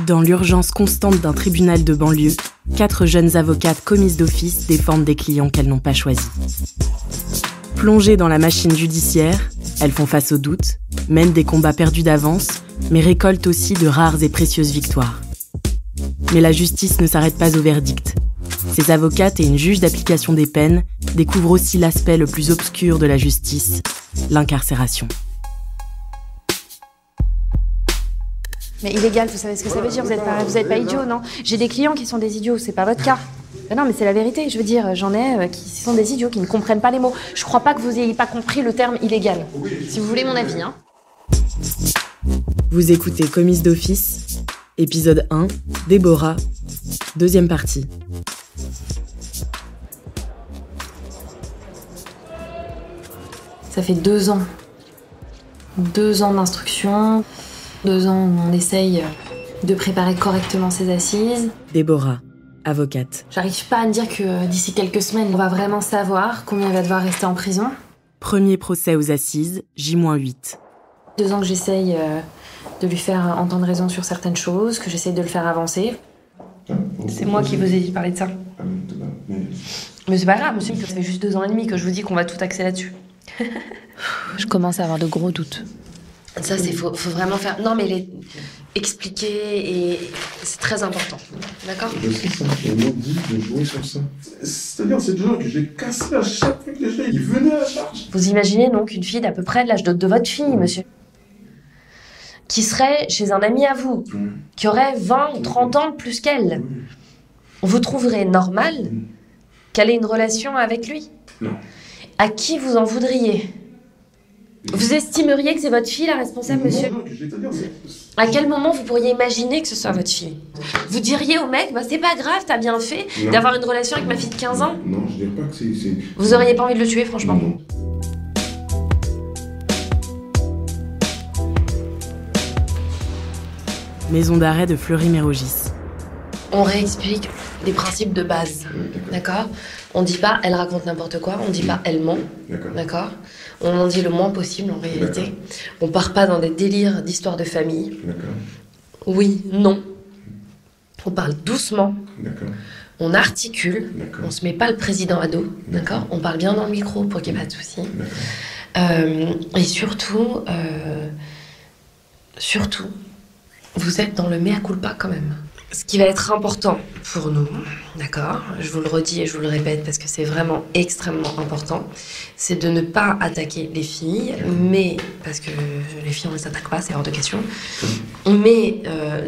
Dans l'urgence constante d'un tribunal de banlieue, 4 jeunes avocates commises d'office défendent des clients qu'elles n'ont pas choisis. Plongées dans la machine judiciaire, elles font face aux doutes, mènent des combats perdus d'avance, mais récoltent aussi de rares et précieuses victoires. Mais la justice ne s'arrête pas au verdict. Ces avocates et une juge d'application des peines découvrent aussi l'aspect le plus obscur de la justice, l'incarcération. Mais illégal, vous savez ce que ça veut dire, vous êtes pas idiots, non? J'ai des clients qui sont des idiots, c'est pas votre cas. Mais non, mais c'est la vérité, je veux dire, j'en ai qui sont des idiots, qui ne comprennent pas les mots. Je crois pas que vous ayez pas compris le terme illégal. Si vous voulez mon avis, hein. Vous écoutez Commise d'office, épisode 1, Déborah, deuxième partie. Ça fait 2 ans. 2 ans d'instruction, 2 ans où on essaye de préparer correctement ses assises. Déborah, avocate. J'arrive pas à me dire que d'ici quelques semaines, on va vraiment savoir combien il va devoir rester en prison. Premier procès aux assises, J-8. 2 ans que j'essaye de lui faire entendre raison sur certaines choses, que j'essaye de le faire avancer. C'est moi qui vous ai dit de parler de ça. Mais c'est pas grave, monsieur, ça fait juste 2 ans et demi que je vous dis qu'on va tout axer là-dessus. Je commence à avoir de gros doutes. Ça, faut vraiment faire... Non, mais expliquer, et c'est très important. D'accord ? C'est ça, on m'a dit de jouer sur ça. C'est-à-dire, c'est des gens que j'ai cassés à chaque fois que les gens ils venaient à la charge. Vous imaginez donc une fille d'à peu près de l'âge de votre fille, monsieur, qui serait chez un ami à vous, qui aurait 20 ou 30 ans de plus qu'elle. Vous trouverez normal qu'elle ait une relation avec lui ? Non. À qui vous en voudriez ? Vous estimeriez que c'est votre fille la responsable, monsieur ? Non, je vais te dire, À quel moment vous pourriez imaginer que ce soit votre fille ? Vous diriez au mec, c'est pas grave, t'as bien fait d'avoir une relation avec ma fille de 15 ans ? Non, je dirais pas que c'est... Vous auriez pas envie de le tuer, franchement ? Non. Maison d'arrêt de Fleury-Mérogis. On réexplique les principes de base, d'accord ? On dit pas elle raconte n'importe quoi, on dit pas elle ment, d'accord ? On en dit le moins possible en réalité. On part pas dans des délires d'histoire de famille. Oui, non. On parle doucement. On articule. On se met pas le président à dos, d'accord ? On parle bien dans le micro pour qu'il n'y ait pas de soucis. Et surtout, vous êtes dans le mea culpa quand même. Ce qui va être important pour nous, d'accord, je vous le redis et je vous le répète parce que c'est vraiment extrêmement important, c'est de ne pas attaquer les filles, mais, parce que les filles on ne les attaque pas, c'est hors de question, mais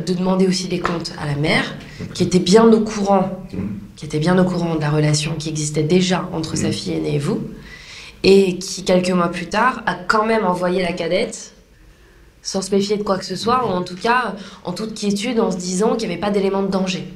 de demander aussi des comptes à la mère, qui était bien au courant de la relation qui existait déjà entre sa fille aînée et vous, et qui, quelques mois plus tard, a quand même envoyé la cadette sans se méfier de quoi que ce soit, ou en tout cas, en toute quiétude, en se disant qu'il n'y avait pas d'élément de danger.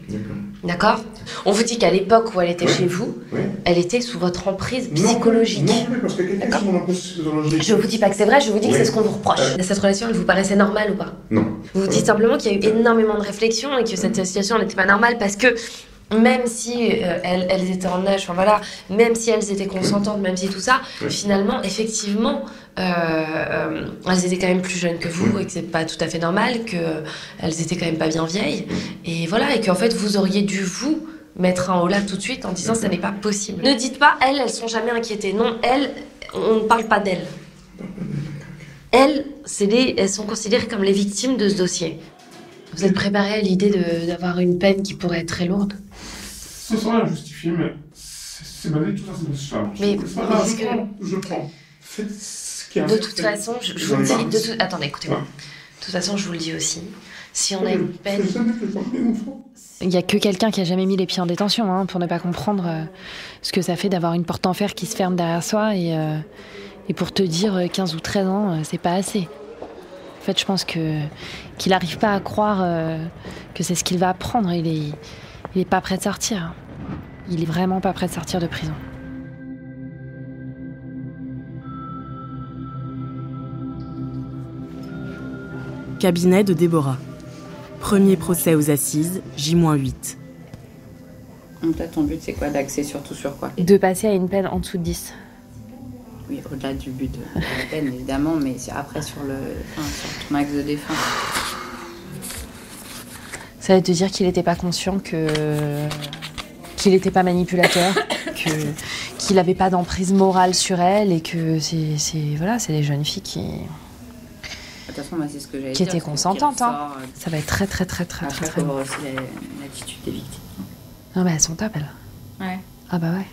D'accord ? On vous dit qu'à l'époque où elle était chez vous, elle était sous votre emprise psychologique. Non, parce que quelqu'un sur mon emprise psychologique. Je vous dis pas que c'est vrai, je vous dis que c'est ce qu'on vous reproche. Cette relation, elle vous paraissait normale ou pas ? Non. Vous vous dites simplement qu'il y a eu énormément de réflexions et que cette situation n'était pas normale parce que même si elles étaient en âge, même si elles étaient consentantes, même si tout ça, finalement, effectivement, elles étaient quand même plus jeunes que vous et que c'est pas tout à fait normal, qu'elles étaient quand même pas bien vieilles. Et voilà, et qu'en fait, vous auriez dû vous mettre un holà tout de suite en disant ça n'est pas possible. Ne dites pas, elles sont jamais inquiétées. Non, on ne parle pas d'elles. Elles sont considérées comme les victimes de ce dossier. Vous êtes préparé à l'idée d'avoir une peine qui pourrait être très lourde ? Ce sera injustifié, mais c'est basé tout ça, c'est ça. Mais est-ce que... Je prends. Faites ce qu'il y a. De toute façon, je vous le dis... Attendez, écoutez-moi. De toute façon, je vous le dis aussi. Si on a une peine... Il n'y a que quelqu'un qui a jamais mis les pieds en détention, pour ne pas comprendre ce que ça fait d'avoir une porte en fer qui se ferme derrière soi et pour te dire 15 ou 13 ans, c'est pas assez. En fait, je pense qu'il n'arrive pas à croire que c'est ce qu'il va apprendre. Il est pas prêt de sortir. Il est vraiment pas prêt de sortir de prison. Cabinet de Déborah. Premier procès aux assises, J-8. Toi, ton but, c'est quoi? D'axer surtout sur quoi? De passer à une peine en dessous de 10. Oui, au-delà du but de la peine, évidemment, mais après sur ton axe de défense. Ça veut te dire qu'il n'était pas conscient qu'il n'était pas manipulateur, qu'il n'avait pas d'emprise morale sur elle et que c'est les jeunes filles qui... De toute façon, moi, c'est ce que j'allais qui dire, étaient consentantes. Hein. Ça va être très faut voir aussi l'attitude des victimes. Non, mais elles sont top, elles. Ouais. Ah bah ouais.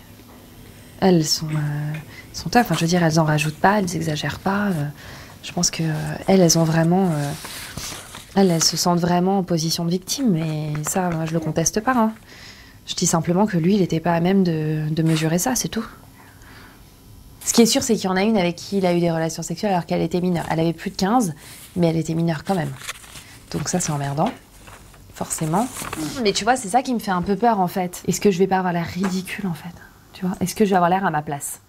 Elles sont top. Enfin, je veux dire, elles en rajoutent pas, elles exagèrent pas. Je pense que elles ont vraiment... elles se sentent vraiment en position de victime. Et ça, moi, je le conteste pas. Hein. Je dis simplement que lui, il n'était pas à même de mesurer ça, c'est tout. Ce qui est sûr, c'est qu'il y en a une avec qui il a eu des relations sexuelles alors qu'elle était mineure. Elle avait plus de 15, mais elle était mineure quand même. Donc ça, c'est emmerdant, forcément. Mais tu vois, c'est ça qui me fait un peu peur, en fait. Est-ce que je vais pas avoir l'air ridicule, en fait? Tu vois? Est-ce que je vais avoir l'air à ma place?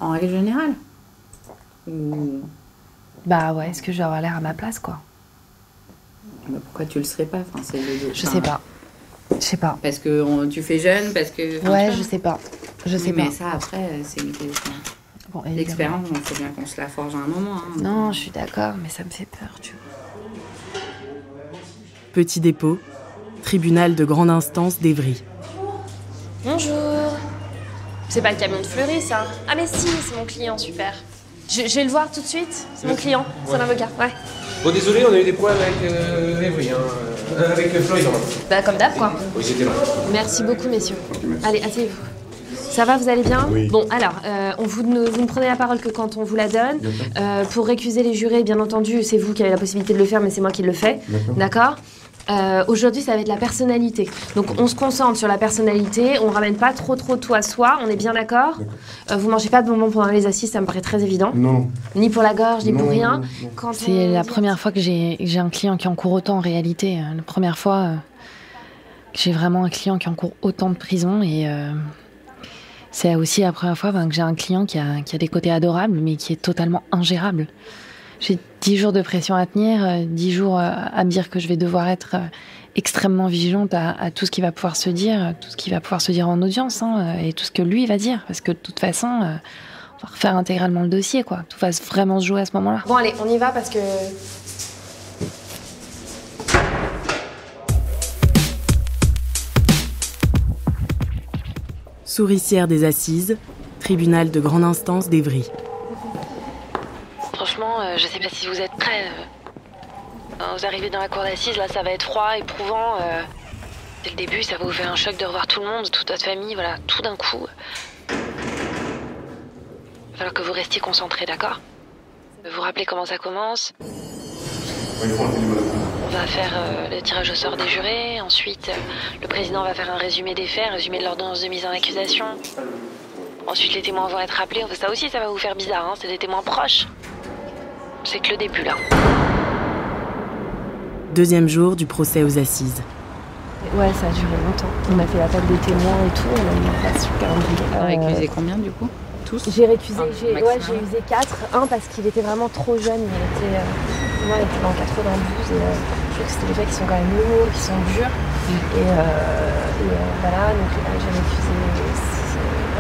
En règle générale? Ou... Bah ouais, est-ce que je vais avoir l'air à ma place, quoi? Bah pourquoi tu le serais pas? Enfin, Je sais pas. Je sais pas. Parce que tu fais jeune, parce que... Ouais, je sais pas. Je sais pas. Mais ça, après, c'est bon, l'expérience, il faut bien qu'on se la forge à un moment. Hein. Non, je suis d'accord, mais ça me fait peur, tu vois. Petit dépôt, tribunal de grande instance d'Évry. Bonjour. C'est pas le camion de Fleury, ça? Ah mais si, c'est mon client, super. Je vais le voir tout de suite. C'est mon client, c'est un avocat, ouais. Bon, désolé, on a eu des problèmes avec Évry, avec Floyd. Bah comme d'hab, quoi. Oui, c'était là. Merci beaucoup, messieurs. Allez, asseyez-vous. Ça va, vous allez bien? Oui. Bon, alors, vous ne prenez la parole que quand on vous la donne. Pour récuser les jurés, bien entendu, c'est vous qui avez la possibilité de le faire, mais c'est moi qui le fais. D'accord? Aujourd'hui, ça va être la personnalité. Donc, on se concentre sur la personnalité. On ramène pas trop tout à soi. On est bien d'accord? Vous mangez pas de bonbons pendant les assises, ça me paraît très évident. Non. Ni pour la gorge, ni pour rien. Quand C'est la première fois que j'ai un client qui encourt autant en réalité. La première fois que j'ai vraiment un client qui encourt autant de prison et c'est aussi la première fois que j'ai un client qui a des côtés adorables mais qui est totalement ingérable. J'ai 10 jours de pression à tenir, 10 jours à me dire que je vais devoir être extrêmement vigilante à tout ce qui va pouvoir se dire, tout ce qui va pouvoir se dire en audience et tout ce que lui va dire. Parce que de toute façon, on va refaire intégralement le dossier, quoi. Tout va vraiment se jouer à ce moment-là. Bon, allez, on y va parce que... Souricière des assises, tribunal de grande instance d'Évry. Franchement, je sais pas si vous êtes prêts. Vous arrivez dans la cour d'assises, là, ça va être froid, éprouvant. Dès le début, ça va vous faire un choc de revoir tout le monde, toute votre famille, voilà, tout d'un coup. Il va falloir que vous restiez concentrés, d'accord? Vous rappelez comment ça commence? On va faire le tirage au sort des jurés. Ensuite, le président va faire un résumé des faits, un résumé de l'ordonnance de mise en accusation. Ensuite, les témoins vont être appelés. Ça aussi, ça va vous faire bizarre, hein, c'est des témoins proches. C'est que le début, là. Deuxième jour du procès aux assises. Ouais, ça a duré longtemps. On a fait la table des témoins et tout, on a mis en place super Tu as récusé combien, du coup? Tous? J'ai récusé, j'ai usé 4. Un parce qu'il était vraiment trop jeune. Il était dans 92 et je trouve que c'était des faits qui sont quand même lourds, qui sont durs. Et voilà, donc j'ai récusé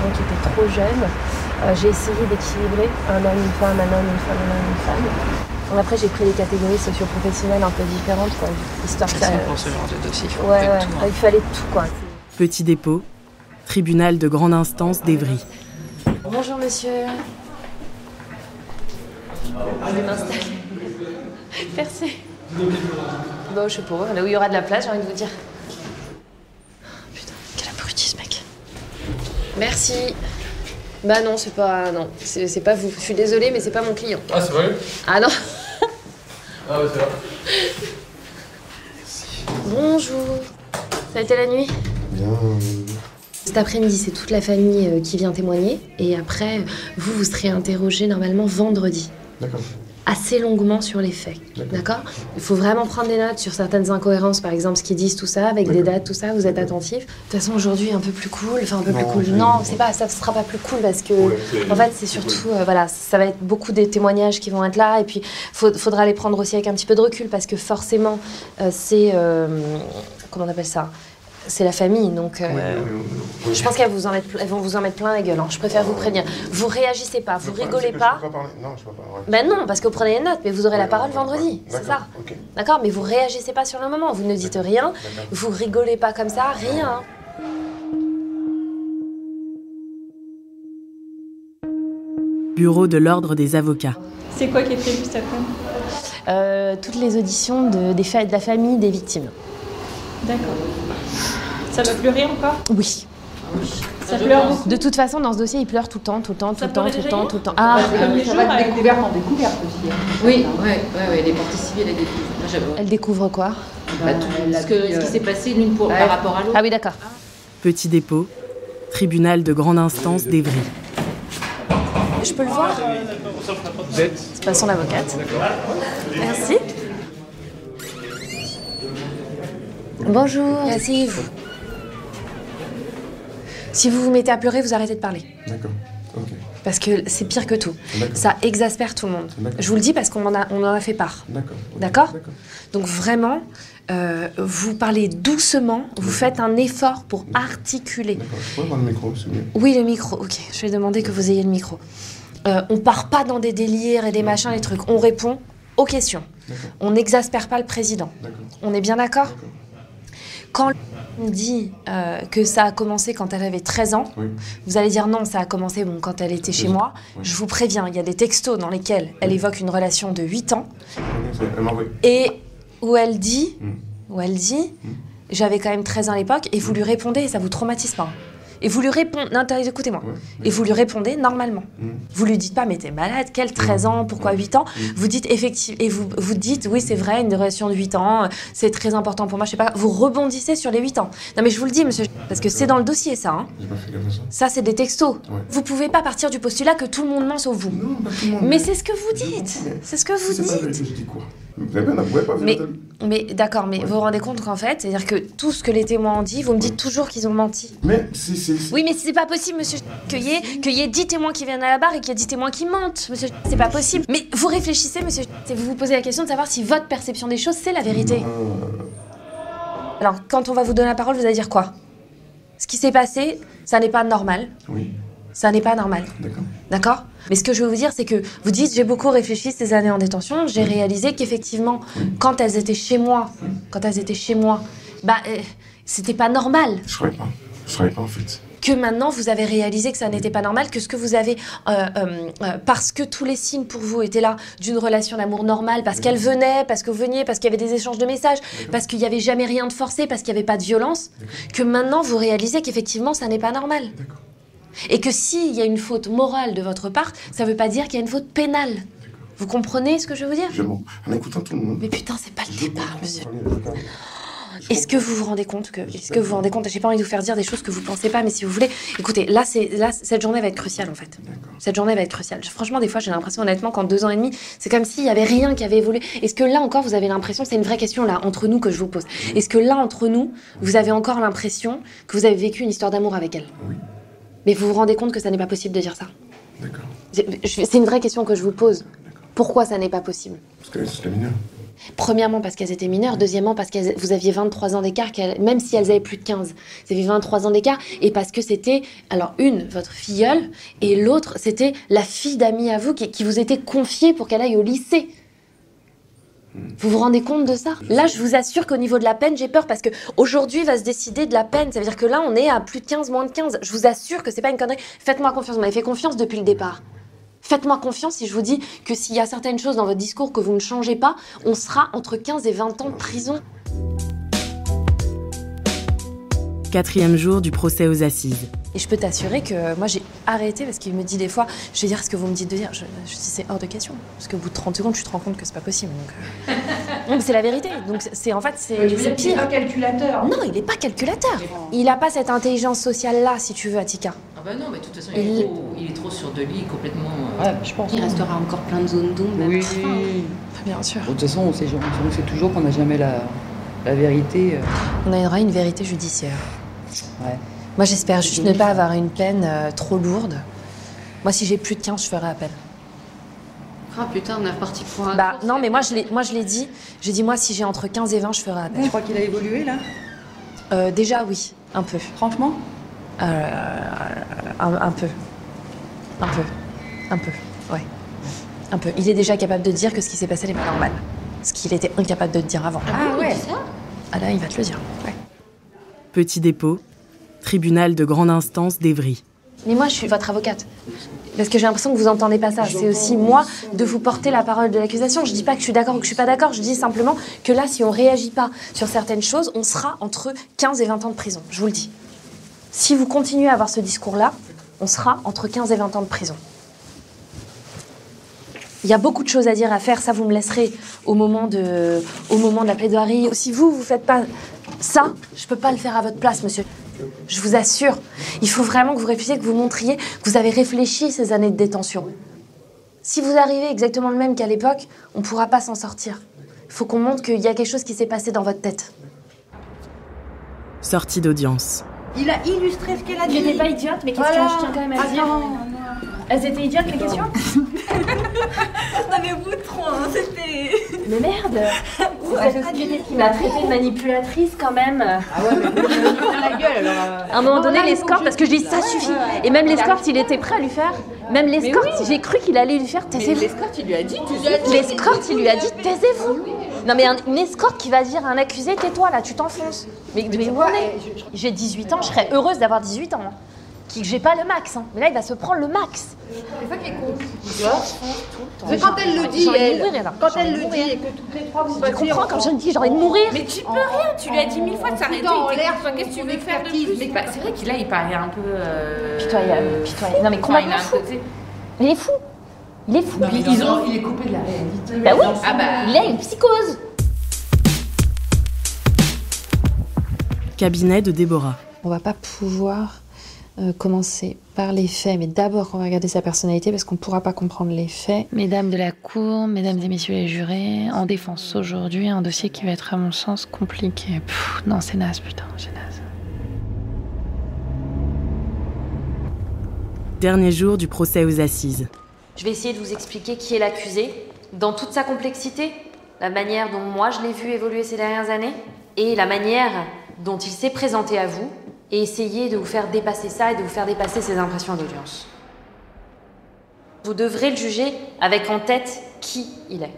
un qui était trop jeune. J'ai essayé d'équilibrer un homme, une femme, un homme, une femme, un homme, une femme. Donc après, j'ai pris des catégories socio-professionnelles un peu différentes, quoi, histoire que ça... Pour ce genre de dossier, il faut ouais, tout, hein. Il fallait tout, quoi. Petit dépôt, tribunal de grande instance d'Évry. Bonjour, monsieur. Je vais m'installer. Merci. Bon, je sais pas, là où il y aura de la place, j'ai envie de vous dire. Putain, quel abruti, ce mec. Merci. Bah non, c'est pas... Non, c'est pas vous. Je suis désolée, mais c'est pas mon client. Ah, c'est vrai? Ah non. Ah, ouais, c'est vrai. Bonjour. Ça a été la nuit? Bien. Cet après-midi, c'est toute la famille qui vient témoigner. Et après, vous serez interrogé normalement vendredi. D'accord. Assez longuement sur les faits. D'accord? Il faut vraiment prendre des notes sur certaines incohérences, par exemple ce qu'ils disent, tout ça, avec des dates, tout ça, vous êtes attentifs. De toute façon, aujourd'hui, un peu plus cool. Enfin, un peu plus cool. Non, c'est pas, ça sera pas plus cool parce que, en fait, c'est surtout, voilà, ça va être beaucoup des témoignages qui vont être là. Et puis, faudra les prendre aussi avec un petit peu de recul parce que forcément, c'est, comment on appelle ça? C'est la famille, donc Oui. je pense qu'elles vont vous en mettre plein la gueule. Hein. Je préfère vous prévenir. Vous réagissez pas, vous rigolez pas. Je peux pas parler. Non, je peux pas parler. Ben non, parce que vous prenez les notes, mais vous aurez la parole vendredi, c'est ça. Ok. D'accord, mais vous réagissez pas sur le moment, vous ne dites rien, vous rigolez pas comme ça, rien. Bureau de l'Ordre des avocats. C'est quoi qui est prévu cet après-midi? Toutes les auditions de la famille des victimes. D'accord. Ça va pleurer encore? Oui. Ça pleure beaucoup? De toute façon, dans ce dossier, il pleure tout le temps. Ah, Comme les jour, ça va avec être découverte en découverte aussi. Oui, les parties civiles, elles découvrent. Elle découvre quoi? Ce qui s'est passé l'une par rapport à l'autre. Ah oui, d'accord. Petit dépôt, tribunal de grande instance d'Evry. Je peux le voir? Vous êtes? C'est pas son avocate. Merci. Bonjour. Asseyez-vous. Si vous vous mettez à pleurer, vous arrêtez de parler. D'accord. Ok. Parce que c'est pire que tout. D'accord. Ça exaspère tout le monde. D'accord. Je vous le dis parce qu'on en a fait part. D'accord. D'accord? Donc vraiment, vous parlez doucement, vous faites un effort pour articuler. D'accord. Je pourrais avoir le micro, c'est mieux. Oui, le micro. Ok, je vais demander que vous ayez le micro. On part pas dans des délires et des machins, des trucs. On répond aux questions. D'accord. On n'exaspère pas le président. D'accord. On est bien d'accord? D'accord. Quand on dit que ça a commencé quand elle avait 13 ans, Oui. vous allez dire non, ça a commencé quand elle était chez moi. Oui. Je vous préviens, il y a des textos dans lesquels elle évoque une relation de 8 ans Elle m'a envoyé. et où elle dit, Mm. j'avais quand même 13 ans à l'époque, et vous lui répondez, et ça vous traumatise pas. Et vous lui répondez, non, écoutez-moi, Ouais. et vous lui répondez normalement. Vous lui dites pas, mais t'es malade, quel 13 ans, pourquoi 8 ans? Vous dites effectivement, et vous dites, oui, c'est vrai, une relation de 8 ans, c'est très important pour moi, je sais pas, vous rebondissez sur les 8 ans. Non, mais je vous le dis, monsieur, parce que c'est dans le dossier, ça. Hein. J'ai pas fait comme ça. Ça, c'est des textos. Ouais. Vous pouvez pas partir du postulat que tout le monde ment sauf vous. Non, pas tout le monde. Mais c'est ce que vous dites. C'est ce que vous C'est pas la dites. vérité, je dis quoi? Vous n'avez pas vu Mais, Nathalie? d'accord, mais vous vous rendez compte qu'en fait, c'est-à-dire que tout ce que les témoins ont dit, vous me dites toujours qu'ils ont menti. Mais c'est... Oui, mais c'est pas possible, monsieur, qu'il y ait 10 témoins qui viennent à la barre et qu'il y ait 10 témoins qui mentent, monsieur. C'est pas possible. Mais vous réfléchissez, monsieur, et vous vous posez la question de savoir si votre perception des choses, c'est la vérité. Alors, quand on va vous donner la parole, vous allez dire quoi? Ce qui s'est passé, ça n'est pas normal. Oui, Ça n'est pas normal. d'accord. D'accord? Mais ce que je veux vous dire, c'est que vous dites, j'ai beaucoup réfléchi ces années en détention, j'ai réalisé qu'effectivement, quand elles étaient chez moi, c'était pas normal. Je savais pas en fait. Que maintenant, vous avez réalisé que ça n'était pas normal, que ce que vous avez, parce que tous les signes pour vous étaient là d'une relation d'amour normale, parce qu'elle venait, parce que vous veniez, parce qu'il y avait des échanges de messages, parce qu'il n'y avait jamais rien de forcé, parce qu'il n'y avait pas de violence, que maintenant, vous réalisez qu'effectivement, ça n'est pas normal. D'accord. Et que s'il y a une faute morale de votre part, ça ne veut pas dire qu'il y a une faute pénale. Vous comprenez ce que je veux dire? En écoutant tout le monde. Mais putain, c'est pas le Je débat, comprends. monsieur. Allez, Est-ce que vous vous rendez compte j'ai pas envie de vous faire dire des choses que vous pensez pas, mais si vous voulez, écoutez, là, cette journée va être cruciale en fait. Cette journée va être cruciale. Franchement, des fois, j'ai l'impression, honnêtement, qu'en 2 ans et demi, c'est comme s'il y avait rien qui avait évolué. Est-ce que là encore, vous avez l'impression, c'est une vraie question là entre nous que je vous pose. Est-ce que là entre nous, vous avez encore l'impression que vous avez vécu une histoire d'amour avec elle? Oui. Mais vous vous rendez compte que ça n'est pas possible de dire ça? D'accord. C'est une vraie question que je vous pose. Pourquoi ça n'est pas possible? Parce que c'est mineure. Premièrement, parce qu'elles étaient mineures. Deuxièmement, parce que vous aviez 23 ans d'écart, même si elles avaient plus de 15. Vous aviez 23 ans d'écart. Et parce que c'était, alors une, votre filleule, et l'autre, c'était la fille d'amis à vous qui vous était confiée pour qu'elle aille au lycée. Vous vous rendez compte de ça? Là, je vous assure qu'au niveau de la peine, j'ai peur parce qu'aujourd'hui va se décider de la peine. Ça veut dire que là, on est à plus de 15, moins de 15. Je vous assure que c'est pas une connerie. Faites-moi confiance. Vous m'avez fait confiance depuis le départ. Faites-moi confiance si je vous dis que s'il y a certaines choses dans votre discours que vous ne changez pas, on sera entre 15 et 20 ans de prison. 4e jour du procès aux assises. Et je peux t'assurer que moi j'ai arrêté parce qu'il me dit des fois, je vais dire ce que vous me dites de dire. Je dis c'est hors de question. Parce qu'au bout de 30 secondes, tu te rends compte que c'est pas possible. Donc, non, mais c'est la vérité. Donc c'est en fait, c'est pire. Il n'est pas calculateur. Non, il n'est pas calculateur. Il n'a pas cette intelligence sociale-là, si tu veux, Attika. Ah bah non, mais de toute façon, Il- il est trop sur de lui, complètement... Ouais, je pense. Il restera encore plein de zones d'ombre. Oui. Bien sûr. De toute façon, on sait toujours qu'on n'a jamais la vérité. On a une vérité judiciaire. Ouais. Moi, j'espère juste ne pas avoir une peine trop lourde. Moi, si j'ai plus de 15, je ferai appel. Ah putain, on est reparti pour un Bah tour, non, c'est- mais moi, je l'ai dit. J'ai dit, moi, si j'ai entre 15 et 20, je ferai appel. Tu crois qu'il a évolué là? Déjà, oui, un peu. Franchement? Un peu. Un peu, ouais. Un peu. Il est déjà capable de dire que ce qui s'est passé n'est pas normal. Ce qu'il était incapable de te dire avant. Ah ouais. Ah là, il va te le dire, ouais. Petit dépôt, tribunal de grande instance d'Évry. Mais moi, je suis votre avocate. Parce que j'ai l'impression que vous entendez pas ça. C'est aussi moi de vous porter la parole de l'accusation. Je dis pas que je suis d'accord ou que je suis pas d'accord. Je dis simplement que là, si on réagit pas sur certaines choses, on sera entre 15 et 20 ans de prison. Je vous le dis. Si vous continuez à avoir ce discours-là, on sera entre 15 et 20 ans de prison. Il y a beaucoup de choses à dire, à faire. Ça, vous me laisserez au moment de la plaidoirie. Si vous faites pas ça, je peux pas le faire à votre place, monsieur. Je vous assure, il faut vraiment que vous réfléchissiez, que vous montriez que vous avez réfléchi ces années de détention. Si vous arrivez exactement le même qu'à l'époque, on ne pourra pas s'en sortir. Il faut qu'on montre qu'il y a quelque chose qui s'est passé dans votre tête. Sortie d'audience. Il a illustré ce qu'elle a dit. J'étais pas idiote, mes questions, je tiens quand même à dire. Elles étaient idiotes, les questions? Non mais vous trop, hein, c'était... Mais merde! Qui m'a traité de manipulatrice quand même. Ah ouais, mais vous avez la gueule alors. À un moment donné, l'escorte, parce que je dis ça suffit. Et même l'escorte, il était prêt à lui faire. Même l'escorte, j'ai cru qu'il allait lui faire taisez-vous. L'escorte, il lui a dit. L'escorte, il lui a dit taisez-vous. Non mais une escorte qui va dire à un accusé tais-toi là, tu t'enfonces. Mais où on est? J'ai 18 ans, je serais heureuse d'avoir 18 ans. Hein. J'ai pas le max, hein. Mais là il va se prendre le max. C'est ça qui est con. Mais quand elle le dit, quand elle le dit et que toutes les trois vous Je comprends quand je me dis j'ai envie de mourir. Mais tu peux rien, tu lui as dit 1000 fois de s'arrêter. Qu'est-ce que tu veux faire de plus? C'est vrai qu'il il paraît un peu. Pitoyable. Non mais complètement fou. Il est fou. Il est fou. Il est coupé de la réalité. Bah oui, il a une psychose. Cabinet de Déborah. On va pas pouvoir commencer par les faits, mais d'abord on va regarder sa personnalité parce qu'on ne pourra pas comprendre les faits. Mesdames de la Cour, mesdames et messieurs les jurés, en défense aujourd'hui, un dossier qui va être à mon sens compliqué. Non, c'est naze, putain, c'est naze. Dernier jour du procès aux assises. Je vais essayer de vous expliquer qui est l'accusé, dans toute sa complexité, la manière dont moi je l'ai vu évoluer ces dernières années, et la manière dont il s'est présenté à vous, et essayer de vous faire dépasser ça et de vous faire dépasser ces impressions d'audience. Vous devrez le juger avec en tête qui il est.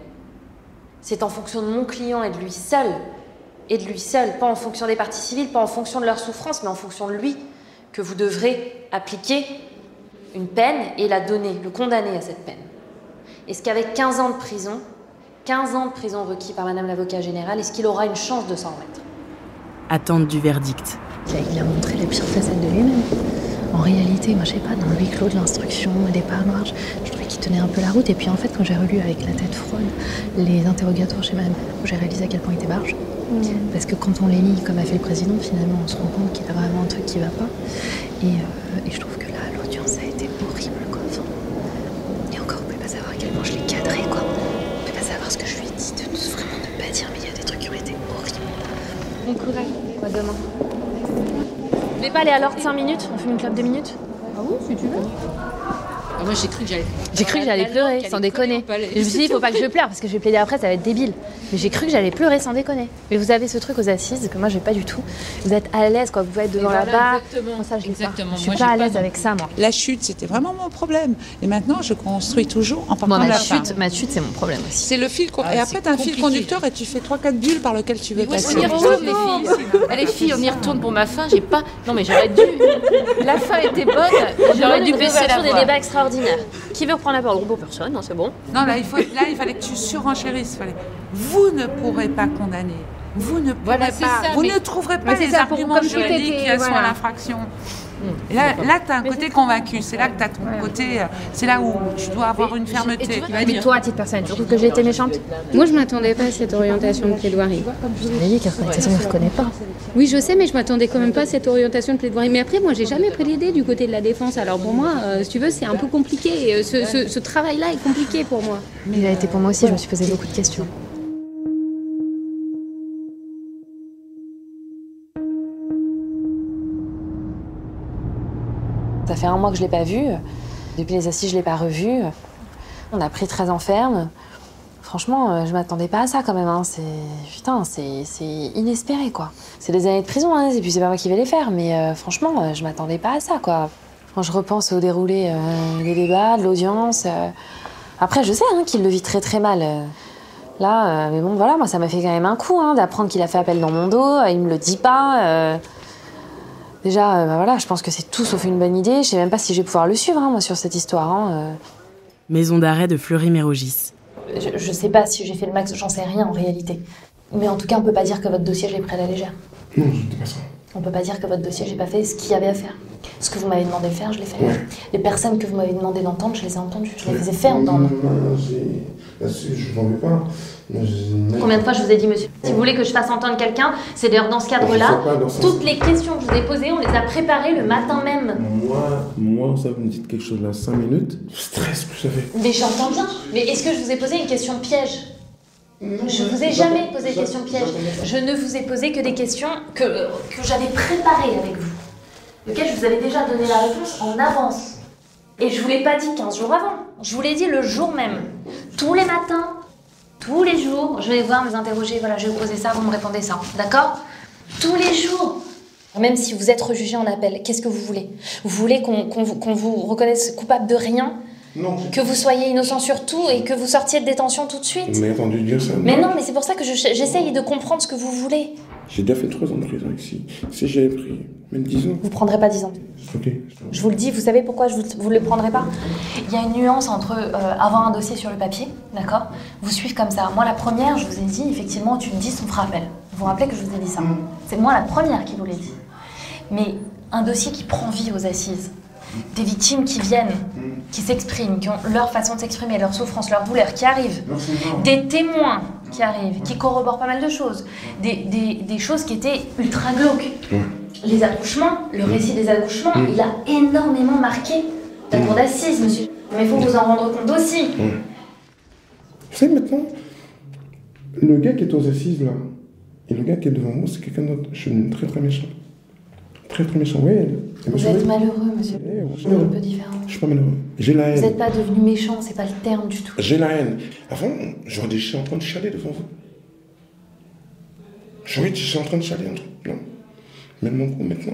C'est en fonction de mon client et de lui seul, pas en fonction des parties civiles, pas en fonction de leur souffrance, mais en fonction de lui, que vous devrez appliquer une peine et la donner, le condamner à cette peine. Est-ce qu'avec 15 ans de prison requis par Madame l'avocat générale, est-ce qu'il aura une chance de s'en remettre? Attente du verdict. Il a montré la pire facette de lui-même. En réalité, moi je sais pas, dans le huis clos de l'instruction, au départ noir, je trouvais qu'il tenait un peu la route. Et puis en fait, quand j'ai relu avec la tête froide les interrogatoires chez Madame, j'ai réalisé à quel point il était barge. Parce que quand on les lit, comme a fait le président, finalement on se rend compte qu'il y a vraiment un truc qui va pas. Et je trouve que là, l'audience a été horrible, quoi. Enfin, et encore, on peut pas savoir à quel point je l'ai cadré, quoi. On peut pas savoir ce que je lui ai dit, vraiment ne pas dire, mais il y a des trucs qui ont été horribles. Bon courage, quoi demain. Vous voulez pas aller à l'ordre 5 minutes? On fume une clope 2 minutes? Ah oui, si tu veux. Moi j'ai cru que j'allais. Pleurer, sans déconner. Je me suis dit, faut pas que je pleure parce que je vais plaider après, ça va être débile. Mais j'ai cru que j'allais pleurer sans déconner. Mais vous avez ce truc aux assises que moi j'ai pas du tout. Vous êtes à l'aise, quoi. Vous pouvez être devant la barre. Moi, ça, je l'ai pas. Je suis pas à l'aise avec ça, moi. La chute, c'était vraiment mon problème. Et maintenant, je construis toujours en partant de la fin. Ma chute, c'est mon problème aussi. C'est le fil conducteur. Et après, t'as un fil conducteur et tu fais 3-4 bulles par lequel tu veux passer. On y retourne, les filles. Les filles, on y retourne pour ma fin. J'ai pas. Non, mais j'aurais dû. La fin était bonne. J'aurais dû baisser la voix. Des débats extraordinaires. Qui veut reprendre la parole? Bon, personne, non, c'est bon. Non, là, il fallait que tu surenchérisses. Vous ne pourrez pas condamner. Vous ne pourrez pas. Vous ne trouverez pas les arguments juridiques qui sont à l'infraction. Et là tu as un côté convaincu, c'est là que tu as ton côté, c'est là où tu dois avoir une fermeté. Mais toi, à titre personnel, tu trouves que j'ai été méchante? Moi, je ne m'attendais pas à cette orientation de plaidoirie. Je vous l'ai dit, car de toute façon, je ne reconnais pas. Oui, je sais, mais je ne m'attendais quand même pas à cette orientation de plaidoirie. Mais après, moi, j'ai jamais plaidé du côté de la défense. Alors pour moi, si tu veux, c'est un peu compliqué. Ce travail-là est compliqué pour moi. Mais il a été pour moi aussi, je me suis posé beaucoup de questions. Ça fait 1 mois que je ne l'ai pas vu. Depuis les assises, je ne l'ai pas revu. On a pris 13 ans ferme. Franchement, je m'attendais pas à ça quand même. Hein. C'est inespéré, quoi. C'est des années de prison, hein, et puis c'est pas moi qui vais les faire, mais franchement, je m'attendais pas à ça, quoi. Quand je repense au déroulé des débats, de l'audience... Après, je sais qu'il le vit très très mal. Là, mais bon, voilà, moi, ça m'a fait quand même un coup d'apprendre qu'il a fait appel dans mon dos. Il me le dit pas. Déjà, voilà, je pense que c'est tout sauf une bonne idée. Je sais même pas si je vais pouvoir le suivre, moi, sur cette histoire. Maison d'arrêt de Fleury-Mérogis. Je sais pas si j'ai fait le max, j'en sais rien en réalité. Mais en tout cas, on peut pas dire que votre dossier, je l'ai pris à la légère. Non, je ne dis pas ça. On peut pas dire que votre dossier, j'ai pas fait ce qu'il y avait à faire. Ce que vous m'avez demandé de faire, je l'ai fait. Ouais. Les personnes que vous m'avez demandé d'entendre, je les ai entendues. Je les ai fait entendre. Là-dessus, je n'en veux pas. Combien de fois je vous ai dit, monsieur, si vous voulez que je fasse entendre quelqu'un, c'est d'ailleurs dans ce cadre-là. Toutes les questions que je vous ai posées, on les a préparées le matin même. Moi, ça, vous me dites quelque chose là, 5 minutes, je stresse, vous savez. Mais j'entends bien. Mais est-ce que je vous ai posé une question piège ? Non, je vous ai jamais posé de questions pièges. Je ne vous ai posé que des questions que j'avais préparées avec vous, auxquelles je vous avais déjà donné la réponse en avance. Et je vous l'ai pas dit 15 jours avant. Je vous l'ai dit le jour même. Tous les matins, tous les jours, je vais voir, vous interroger, voilà, je vais vous poser ça, vous me répondez ça. D'accord ? Tous les jours. Même si vous êtes rejugé en appel, qu'est-ce que vous voulez ? Vous voulez qu'on vous reconnaisse coupable de rien ? Non. Que vous soyez innocent sur tout et que vous sortiez de détention tout de suite. Vous m'avez entendu dire ça. Mais non, mais c'est pour ça que j'essaye de comprendre ce que vous voulez. J'ai déjà fait 3 ans de prison ici. Si j'avais pris même 10 ans... Vous prendrez pas 10 ans. Ok. Je vous le dis, vous savez pourquoi vous le prendrez pas ? Il y a une nuance entre avoir un dossier sur le papier, d'accord ? Vous suivez comme ça. Moi, la première, je vous ai dit, effectivement, tu me dis, on fera appel. Vous vous rappelez que je vous ai dit ça ? C'est moi la première qui vous l'ai dit. Mais un dossier qui prend vie aux assises, des victimes qui viennent, qui s'expriment, qui ont leur façon de s'exprimer, leur souffrance, leur douleur, qui arrivent, des témoins qui arrivent, qui corroborent pas mal de choses, des choses qui étaient ultra glauques. Les accouchements, le récit des accouchements, il a énormément marqué la cour d'assises, monsieur. Mais il faut vous en rendre compte aussi. Vous savez, maintenant, le gars qui est aux assises, là, et le gars qui est devant moi, c'est quelqu'un d'autre. Je suis très très méchant. Très très méchant, oui. Vous êtes malheureux, monsieur. C'est un peu différent. Je suis pas malheureux. J'ai la haine. Vous n'êtes pas devenu méchant, c'est pas le terme du tout. J'ai la haine. Avant, j'aurais dit, je suis en train de chialer devant vous. J'aurais dit, je suis en train de chialer un truc. Non. Mais mon coup, maintenant,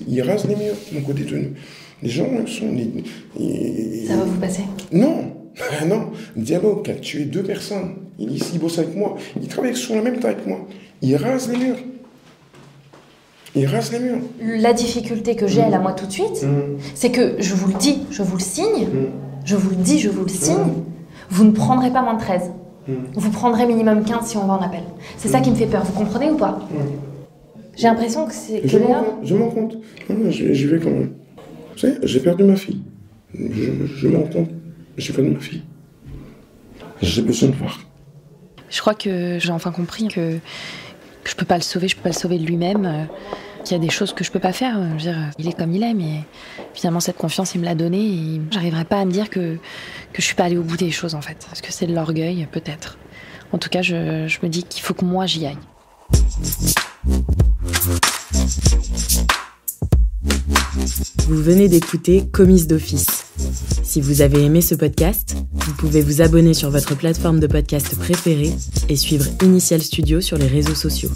il rase les murs, mon côté tenu. Les gens sont... Ça va vous passer ? Non. Non. Dialogue qui a tué 2 personnes. Il bosse avec moi. Il travaille sur la même taille que moi. Il rase les murs. Il rase les murs. La difficulté que j'ai, là, moi, tout de suite, c'est que je vous le dis, je vous le signe, je vous le dis, je vous le signe, vous ne prendrez pas moins de 13. Vous prendrez minimum 15 si on va en appel. C'est ça qui me fait peur, vous comprenez ou pas ? J'ai l'impression que c'est... Je m'en compte. J'y vais quand même. Vous savez, j'ai perdu ma fille. Je m'en compte. J'ai perdu ma fille. J'ai besoin de voir. Je crois que j'ai enfin compris que je peux pas le sauver de lui-même, qu'il y a des choses que je peux pas faire. Je veux dire, il est comme il est, mais finalement cette confiance il me l'a donnée et j'arriverai pas à me dire que je suis pas allée au bout des choses en fait. Parce que c'est de l'orgueil, peut-être. En tout cas, je me dis qu'il faut que moi j'y aille. Vous venez d'écouter Commise d'office. Si vous avez aimé ce podcast, vous pouvez vous abonner sur votre plateforme de podcast préférée et suivre Initial Studio sur les réseaux sociaux.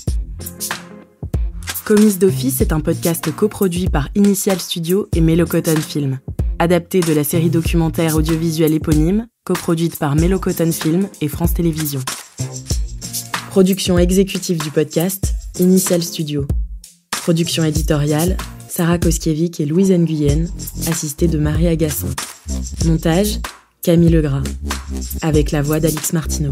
Commise d'office est un podcast coproduit par Initial Studio et Melocoton Film, adapté de la série documentaire audiovisuelle éponyme, coproduite par Melocoton Film et France Télévisions. Production exécutive du podcast, Initial Studio. Production éditoriale, Sarah Koskiewicz et Louise Nguyen, assistée de Marie Agasson. Montage, Camille Legras, avec la voix d'Alix Martineau.